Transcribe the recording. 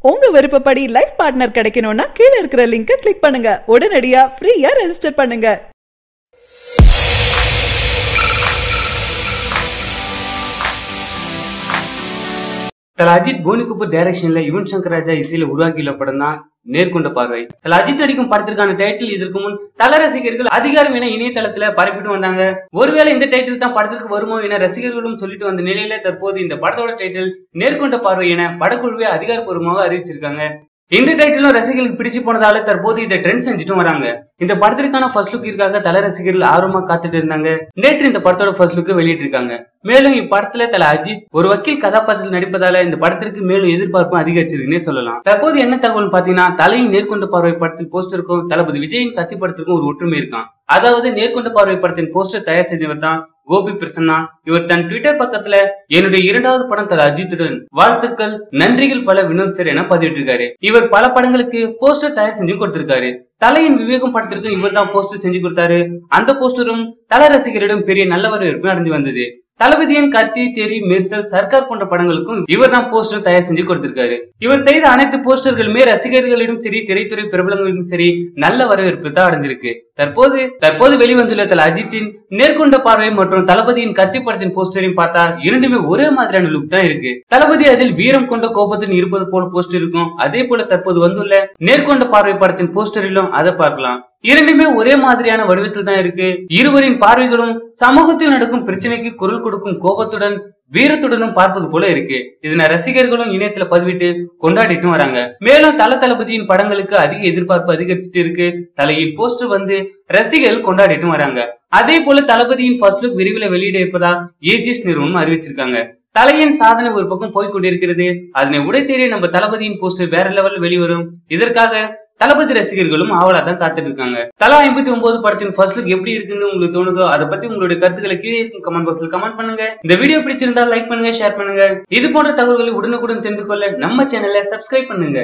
உங்க விருப்பப்படி life partner கிடைக்கணும்னா கீழ இருக்கிற லிங்கை கிளிக் பண்ணுங்க. உடனடியா ஃப்ரீயா ரெஜிஸ்டர் பண்ணுங்க. தல அஜித் போனி கபூர் டைரக்ஷன்ல யுவன் சங்கர் ராஜா இசையில உருவாக்கியுள்ள படம் தான் நேர்கொண்ட பார்வை. தல அஜித் நடிக்கும் படத்திற்கான டைட்டில் இதற்கு முன் தல ரசிகர்கள் அதிகாரம் என இணையதளத்துல பரப்பிட்டு வந்தாங்க. ஒருவேளை இந்த டைட்டில் தான் படத்திற்கு வருமோ என ரசிகர்களும் சொல்லிட்டு வந்த நிலையில தற்போது இந்த படத்தோட டைட்டில் நேர்கொண்ட பார்வை என படக்குழுவே அதிகாரப்பூர்வமாக அறிவிச்சிருக்காங்க. இந்த டைட்டிலும் ரசிகர்களுக்கு பிடிச்சு போனதால தற்போது இதை ட்ரெண்ட் செஞ்சுட்டும் வராங்க. இந்த படத்திற்கான ஃபர்ஸ்ட் லுக்கிற்காக தல ரசிகர்கள் ஆர்வமா காத்துட்டு இருந்தாங்க. நேற்று இந்த படத்தோட ஃபர்ஸ்ட் லுக் வெளியிட்டு இருக்காங்க. மேலும் இப்படத்துல தல அஜித் ஒரு வக்கீல் கதாபாத்திரத்தில் நடிப்பதால இந்த படத்திற்கு மேலும் எதிர்பார்ப்பும் அதிகரிச்சிருக்குன்னே சொல்லலாம். தற்போது என்ன தகவல் பாத்தீங்கன்னா, தலையின் நேர்கொண்ட பார்வை படத்தின் போஸ்டருக்கும் தளபதி விஜயின் கத்தி படத்திற்கும் ஒரு ஒற்றுமை இருக்கான். அதாவது நேர்கொண்ட பார்வை படத்தின் போஸ்டர் தயார் செஞ்சவர் தான் கோபி பிரசன்னா. இவர் தன் ட்விட்டர் பக்கத்துல என்னுடைய 2வது படம் தல அஜித்துடன் வாழ்த்துக்கள் நன்றிகள் பல வினோத் சார் என பதிவிட்டிருக்காரு. இவர் பல படங்களுக்கு போஸ்டர் தயார் செஞ்சு கொடுத்திருக்காரு. தலையின் விவேகம் படத்திற்கு இவர் தான் போஸ்டர் செஞ்சு கொடுத்தாரு. அந்த போஸ்டரும் தல ரசிகரிடம் பெரிய நல்ல வரவேற்பு அடைஞ்சு வந்தது. தளபதியின் கத்தி, தெரி, மெர்சல், சர்க்கார் போன்ற படங்களுக்கும் இவர் தான் போஸ்டர் தயார் செஞ்சு கொடுத்திருக்காரு. இவர் செய்த அனைத்து போஸ்டர்களுமே ரசிகர்களிடம் சரி, திரைத்துறை பிரபலங்களிடம் சரி நல்ல வரவேற்பு தான் அடைஞ்சிருக்கு. தற்போது வெளிவந்துள்ள தல அஜித்தின் நேர்கொண்ட பார்வை மற்றும் தளபதியின் கத்தி படத்தின் போஸ்டரையும் பார்த்தா இரண்டுமே ஒரே மாதிரியான லுக் தான் இருக்கு. தளபதி அதில் வீரம் கொண்ட கோபத்தில் இருப்பது போல போஸ்டர் இருக்கும். அதே போல தற்போது வந்துள்ள நேர்கொண்ட பார்வை படத்தின் போஸ்டரிலும் அதை பார்க்கலாம். இரண்டுமே ஒரே மாதிரியான வடிவத்தில் தான் இருக்கு. இருவரின் பார்வைகளும் சமூகத்தில் நடக்கும் பிரச்சனைக்கு குரல் கொடுக்கும் கோபத்துடன் வீரத்துடனும் பார்ப்பது போல இருக்கு. இதனை ரசிகர்களும் இணையத்துல பதிவிட்டு கொண்டாடிட்டு வராங்க. மேலும் தளபதியின் படங்களுக்கு அதிக எதிர்பார்ப்பு அதிகரிச்சுட்டு இருக்கு. தலையின் போஸ்டர் வந்து ரசிகர்கள் கொண்டாடிட்டு வராங்க. அதே போல தளபதியின் ஃபர்ஸ்ட் லுக் விரைவில் வெளியிட இருப்பதா ஏஜிஎஸ் நிறுவனம் அறிவிச்சிருக்காங்க. தலையின் சாதனை ஒரு பக்கம் போய்கொண்டிருக்கிறது. அதனை உடைத்தேறி நம்ம தளபதியின் போஸ்டர் வேற லெவல் வெளிவரும். இதற்காக தளபதி ரசிகர்களும் ஆவலா தான் காத்துட்டு இருக்காங்க. தலா 59 படத்தின் ஃபர்ஸ்ட் லுக் எப்படி இருக்குன்னு உங்களுக்கு தோணுதோ அதை பத்தி உங்களுடைய கருத்துக்களை கீழே இருக்கும் கமெண்ட் பாக்ஸ்ல கமெண்ட் பண்ணுங்க. இந்த வீடியோ பிடிச்சிருந்தா லைக் பண்ணுங்க, ஷேர் பண்ணுங்க. இது போன்ற தகவல்களை உடனுக்குடன் தெரிந்து கொள்ள நம்ம சேனலை சப்ஸ்கிரைப் பண்ணுங்க.